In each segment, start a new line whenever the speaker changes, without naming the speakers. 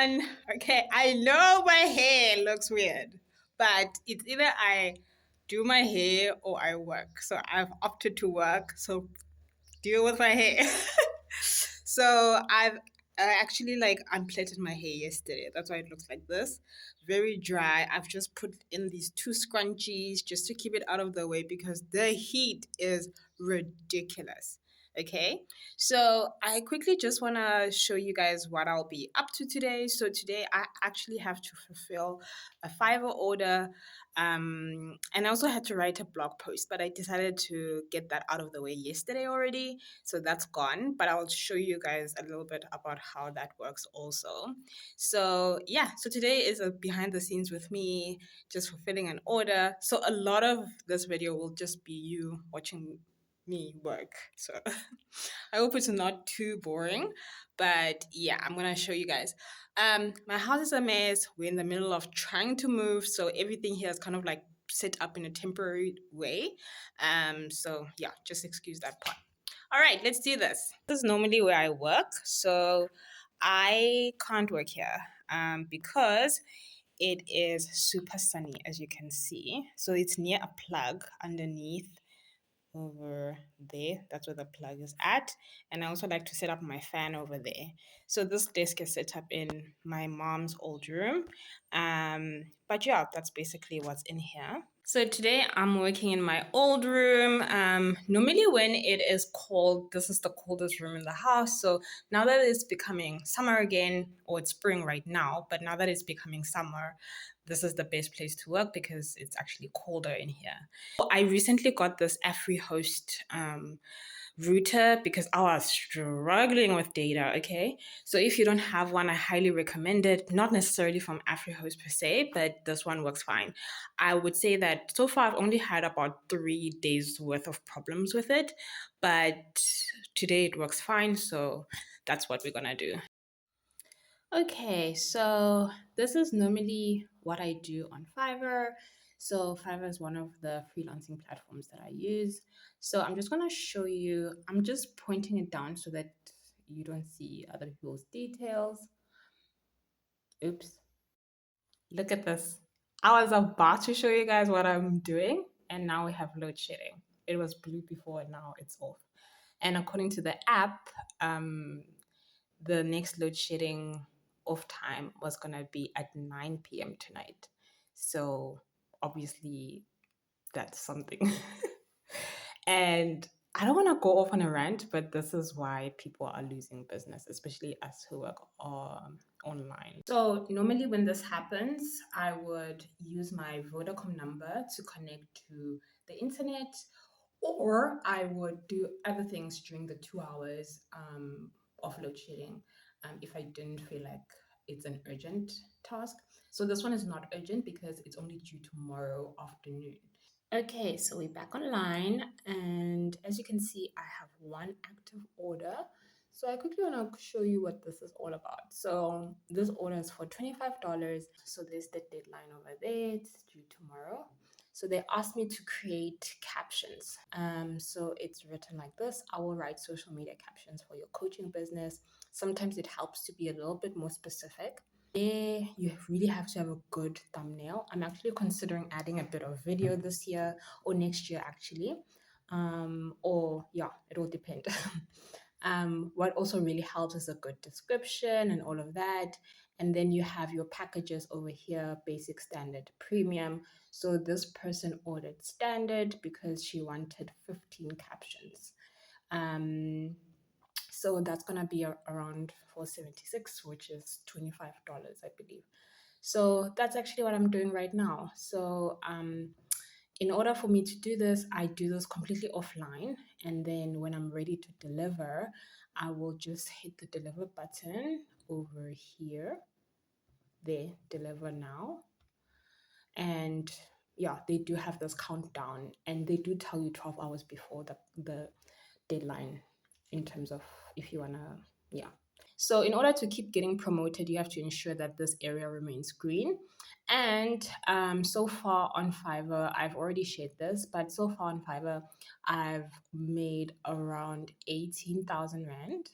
everyone. Okay, I know my hair looks weird, but it's either I do my hair or I work. So I've opted to work. So deal with my hair. So I actually like unplaited my hair yesterday. That's why it looks like this. Very dry. I've just put in these two scrunchies just to keep it out of the way because the heat is ridiculous. Okay, so I quickly just want to show you guys what I'll be up to today. So today I actually have to fulfill a Fiverr order, and I also had to write a blog post, but I decided to get that out of the way yesterday already. So that's gone, but I'll show you guys a little bit about how that works also. So yeah, so today is a behind the scenes with me, just fulfilling an order. So a lot of this video will just be you watching me work. So I hope it's not too boring, but yeah, I'm gonna show you guys. My house is a mess. We're in the middle of trying to move, so everything here is kind of like set up in a temporary way. So yeah, just excuse that part. All right, let's do this. This is normally where I work, so I can't work here because it is super sunny, as you can see. So it's near a plug underneath over there. That's where the plug is at. And I also like to set up my fan over there. So this desk is set up in my mom's old room. But yeah, that's basically what's in here. So today I'm working in my old room. Normally when it is cold, this is the coldest room in the house. So now that it's becoming summer again, or it's spring right now, but now that it's becoming summer, this is the best place to work because it's actually colder in here. I recently got this host router because I was struggling with data. Okay, so if you don't have one, I highly recommend it. Not necessarily from host per se, but this one works fine. I would say that so far I've only had about 3 days worth of problems with it, but today it works fine. So that's what we're gonna do. Okay, so this is normally what I do on Fiverr. So Fiverr is one of the freelancing platforms that I use. So I'm just gonna show you, I'm just pointing it down so that you don't see other people's details. Oops, look at this. I was about to show you guys what I'm doing, and now we have load shedding. It was blue before, and now it's off. And according to the app, the next load shedding off time was going to be at 9 p.m. tonight. So obviously, that's something. And I don't want to go off on a rant, but this is why people are losing business, especially us who work online. So normally when this happens, I would use my Vodacom number to connect to the internet, or I would do other things during the 2 hours of load shedding if I didn't feel like it's an urgent task. So this one is not urgent because it's only due tomorrow afternoon. Okay, so we're back online, and as you can see, I have one active order. So I quickly want to show you what this is all about. So this order is for $25. So there's the deadline over there. It's due tomorrow. So they asked me to create captions. So it's written like this. I will write social media captions for your coaching business. Sometimes it helps to be a little bit more specific. There, you really have to have a good thumbnail. I'm actually considering adding a bit of video this year or next year, actually. Or yeah, it will depend. What also really helps is a good description and all of that. And then you have your packages over here: basic, standard, premium. So this person ordered standard because she wanted 15 captions. So that's gonna be around $476, which is $25, I believe. So that's actually what I'm doing right now. So in order for me to do this, I do this completely offline, and then when I'm ready to deliver, I will just hit the deliver button over here. There, deliver now. And yeah, they do have this countdown, and they do tell you 12 hours before the deadline in terms of if you wanna, yeah. So in order to keep getting promoted, you have to ensure that this area remains green. And so far on Fiverr, I've already shared this, but so far on Fiverr, I've made around 18,000 Rand.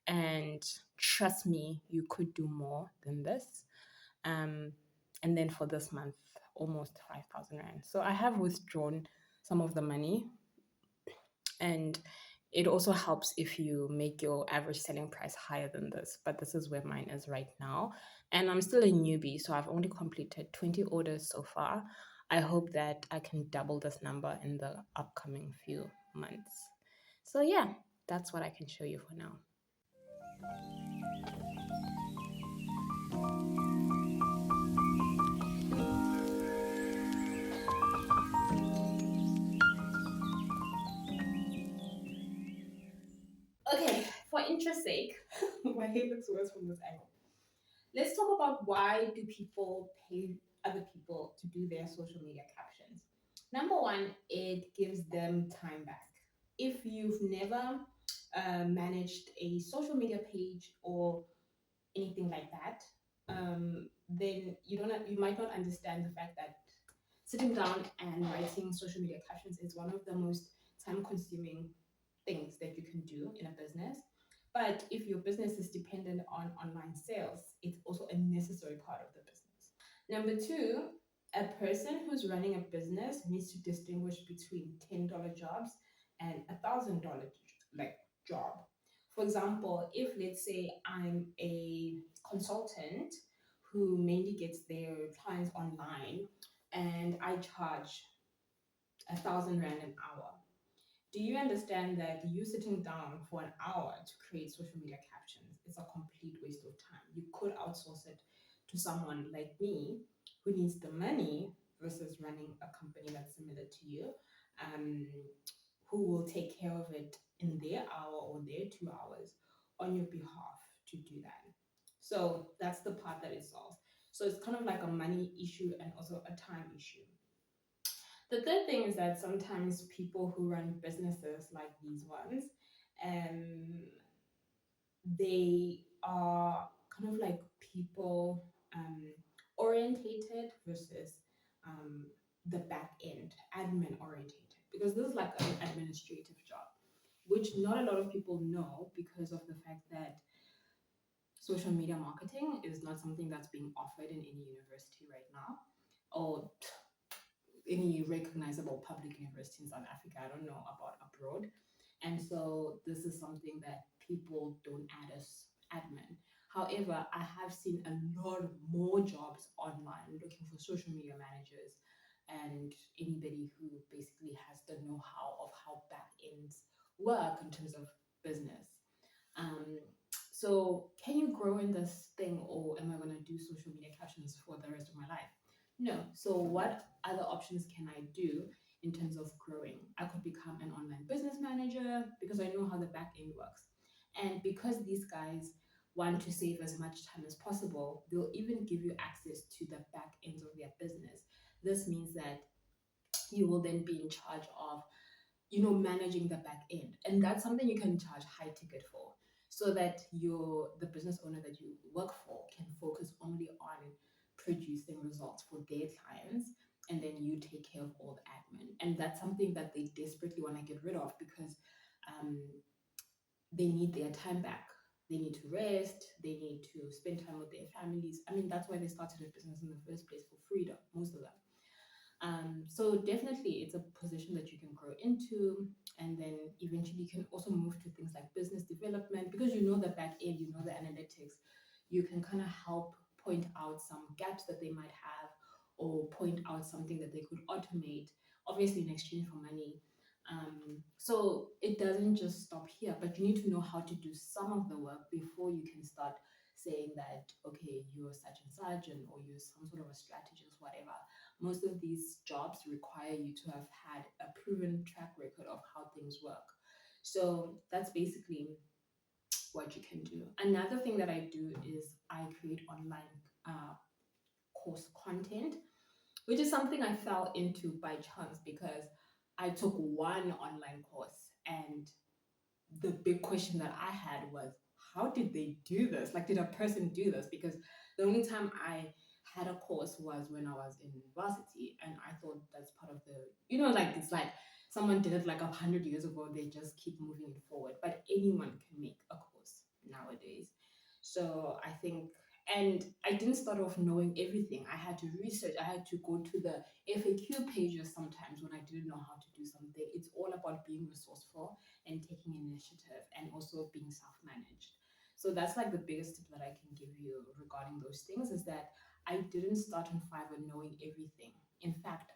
And
trust me, you could do more than this. Um, and then for this month, almost 5,000 Rand. So I have withdrawn some of the money, and it also helps if you make your average selling price higher than this. But this is where mine is right now. And I'm still a newbie, so I've only completed 20 orders so far. I hope that I can double this number in the upcoming few months. So, yeah, that's what I can show you for now. Okay, for interest sake, my hair looks worse from this angle. Let's talk about why do people pay other people to do their social media captions. Number one, it gives them time back. If you've never managed a social media page or anything like that, then you might not understand the fact that sitting down and writing social media captions is one of the most time-consuming things that you can do in a business. But if your business is dependent on online sales, it's also a necessary part of the business. Number two, a person who's running a business needs to distinguish between $10 jobs and $1,000 like job. For example, if let's say I'm a consultant who mainly gets their clients online and I charge 1,000 Rand an hour, do you understand that you sitting down for an hour to create social media captions is a complete waste of time? You could outsource it to someone like me who needs the money versus running a company that's similar to you, um, who will take care of it in their hour or their 2 hours on your behalf to do that. So that's the part that it solves. So it's kind of like a money issue and also a time issue. The third thing is that sometimes people who run businesses like these ones, um, they are kind of like people orientated versus um, the back end, admin orientated, because this is like an administrative job, which not a lot of people know because of the fact that social media marketing is not something that's being offered in any university right now, or any recognizable public university in South Africa. I don't know about abroad. And so this is something that people don't add as admin. However, I have seen a lot more jobs online looking for social media managers and anybody who basically has the know-how of how back ends work in terms of business. Um, so can you grow in this thing, or am I going to do social media captions for the rest of my life? No. So what other options can I do in terms of growing? I could become an online business manager because I know how the back end works. And because these guys want to save as much time as possible, they'll even give you access to the back ends of their business. This means that you will then be in charge of managing the back end, and that's something you can charge high ticket for, so that the business owner that you work for can focus only on producing results for their clients, and then you take care of all the admin. And that's something that they desperately want to get rid of because um, they need their time back. They need to rest, they need to spend time with their families. I mean, that's why they started a business in the first place, for freedom, most of them. So definitely it's a position that you can grow into, and then eventually you can also move to things like business development, because you know the back end, you know the analytics. You can kind of help point out some gaps that they might have, or point out something that they could automate, obviously in exchange for money. So it doesn't just stop here, but you need to know how to do some of the work before you can start saying that, okay, you're such and such, or you're some sort of a strategist, whatever. Most of these jobs require you to have had a proven track record of how things work. So that's basically what you can do. Another thing that I do is I create online course content, which is something I fell into by chance because I took one online course, and the big question that I had was, how did they do this? Like, did a person do this? Because the only time I had a course was when I was in university, and I thought that's part of like it's like someone did it like 100 years ago. They just keep moving it forward, but anyone can make a course nowadays. So I think, and I didn't start off knowing everything. I had to research, I had to go to the FAQ pages sometimes when I didn't know how to do something. It's all about being resourceful and taking initiative and also being self managed. So that's like the biggest tip that I can give you regarding those things is that I didn't start on Fiverr knowing everything. In fact,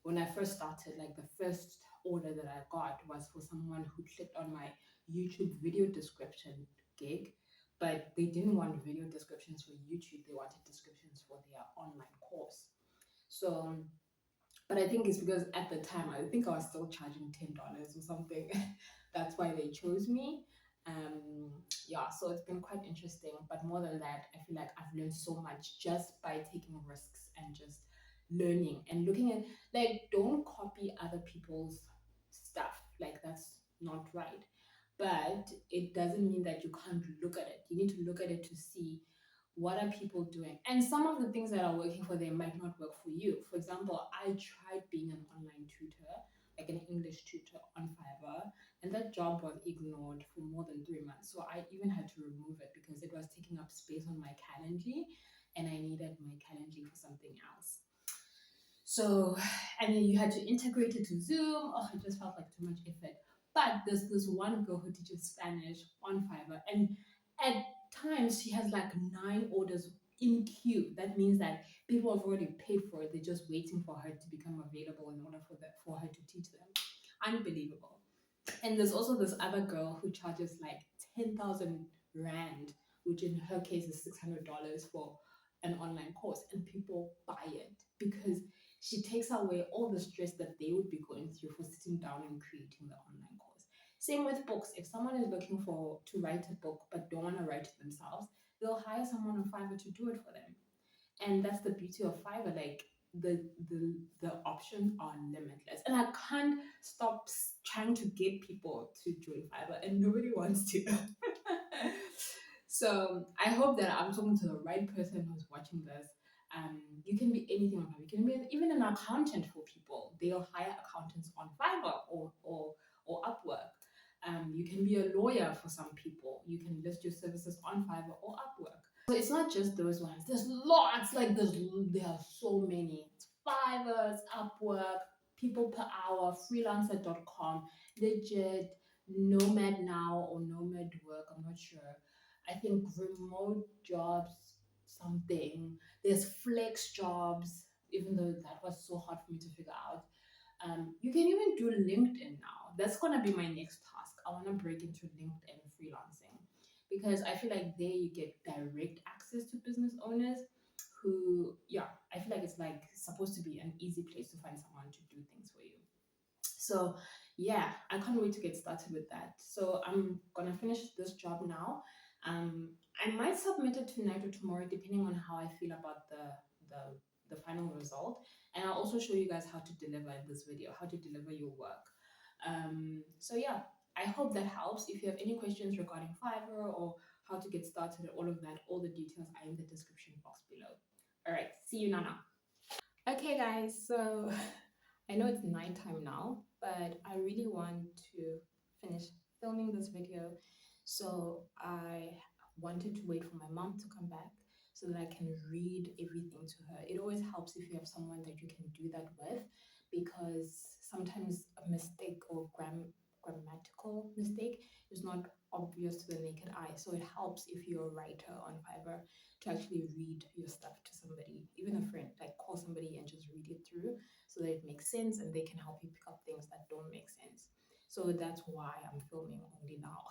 when I first started, like the first order that I got was for someone who clicked on my YouTube video description gig, but they didn't want video descriptions for YouTube. They wanted descriptions for their online course. So, but I think it's because at the time I think I was still charging $10 or something. That's why they chose me. Yeah, so it's been quite interesting. But more than that, I feel like I've learned so much just by taking risks and just learning and looking at, like, don't copy other people's stuff. Like that's not right. But it doesn't mean that you can't look at it. You need to look at it to see what are people doing, and some of the things that are working for them might not work for you. For example, I tried being an online tutor, like an English tutor on Fiverr, and that job was ignored for more than 3 months. So I even had to remove it because it was taking up space on my Calendly, and I needed my Calendly for something else. So, and then you had to integrate it to Zoom. Oh, it just felt like too much effort. But there's this one girl who teaches Spanish on Fiverr, and at times she has like 9 orders in queue. That means that people have already paid for it. They're just waiting for her to become available in order for her to teach them. Unbelievable. And there's also this other girl who charges like 10,000 Rand, which in her case is $600 for an online course. And people buy it because she takes away all the stress that they would be going through for sitting down and creating the online course. Same with books. If someone is looking for to write a book but don't want to write it themselves, they'll hire someone on Fiverr to do it for them. And that's the beauty of Fiverr. Like the options are limitless, and I can't stop trying to get people to join Fiverr, and nobody wants to. So I hope that I'm talking to the right person who's watching this. You can be anything on Fiverr. You can be even an accountant for people. They'll hire accountants on Fiverr or Upwork. You can be a lawyer for some people. You can list your services on Fiverr or Upwork. So it's not just those ones. There's lots. Like there are so many. It's Fiverr, Upwork, People Per Hour, Freelancer.com, Legit, Nomad Now or Nomad Work. I'm not sure. I think remote jobs, something. There's flex jobs, even though that was so hard for me to figure out. You can even do LinkedIn now. That's gonna be my next task. I want to break into LinkedIn freelancing because I feel like there you get direct access to business owners who, yeah, I feel like it's like supposed to be an easy place to find someone to do things for you. So yeah, I can't wait to get started with that. So I'm gonna finish this job now. I might submit it tonight or tomorrow, depending on how I feel about the final result. And I'll also show you guys how to deliver in this video, how to deliver your work. So yeah, I hope that helps. If you have any questions regarding Fiverr or how to get started and all of that, all the details are in the description box below. All right, see you now. Okay, guys, so I know it's nighttime now, but I really want to finish filming this video. So I wanted to wait for my mom to come back so that I can read everything to her. It always helps if you have someone that you can do that with because sometimes a mistake or grammatical mistake is not obvious to the naked eye. So it helps if you're a writer on Fiverr to actually read your stuff to somebody, even a friend, like call somebody and just read it through so that it makes sense and they can help you pick up things that don't make sense. So that's why I'm filming only now.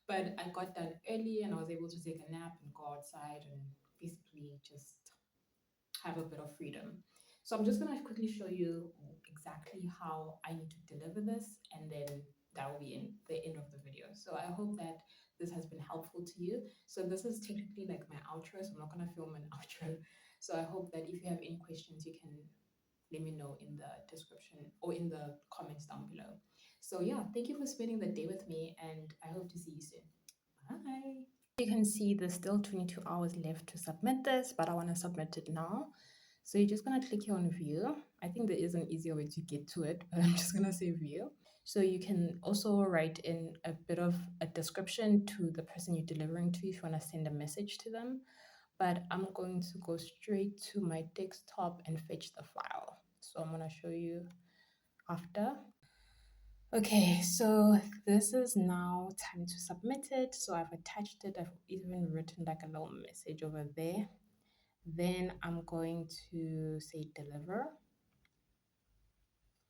But I got done early and I was able to take a nap and go outside and basically just have a bit of freedom. So I'm just going to quickly show you exactly how I need to deliver this, and then that will be in the end of the video. So I hope that this has been helpful to you. So this is technically like my outro, so I'm not going to film an outro. So I hope that if you have any questions, you can let me know in the description or in the comments down below. So yeah, thank you for spending the day with me, and I hope to see you soon. Bye. You can see there's still 22 hours left to submit this, but I want to submit it now. So you're just going to click here on view. I think there is an easier way to get to it, but I'm just going to say view. So you can also write in a bit of a description to the person you're delivering to if you want to send a message to them. But I'm going to go straight to my desktop and fetch the file. So I'm going to show you after. Okay, so this is now time to submit it. So I've attached it. I've even written like a little message over there. Then I'm going to say deliver.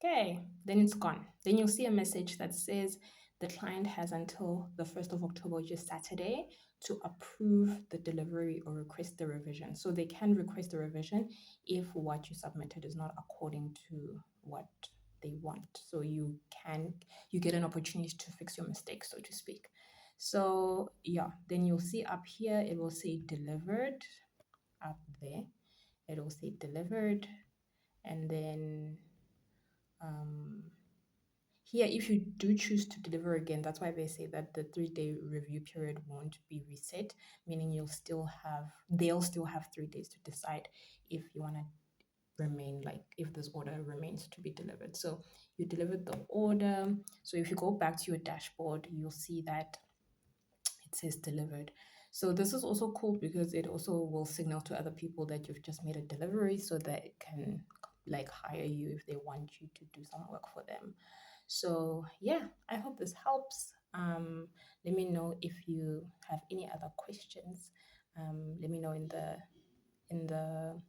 Okay, then it's gone. Then you'll see a message that says the client has until the 1st of October, which is Saturday, to approve the delivery or request the revision. So they can request a revision if what you submitted is not according to what they want. So you get an opportunity to fix your mistake, so to speak. So yeah, then you'll see up here it will say delivered up there. It will say delivered, and then um, here, if you do choose to deliver again, that's why they say that the 3 day review period won't be reset, meaning they'll still have 3 days to decide if you want to remain, like if this order remains to be delivered. So you delivered the order. So if you go back to your dashboard, you'll see that it says delivered. So this is also cool because it also will signal to other people that you've just made a delivery so that it can like hire you if they want you to do some work for them. So yeah, I hope this helps. Let me know if you have any other questions. Let me know in the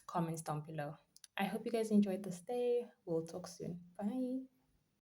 comments down below. I hope you guys enjoyed this day. We'll talk soon. Bye.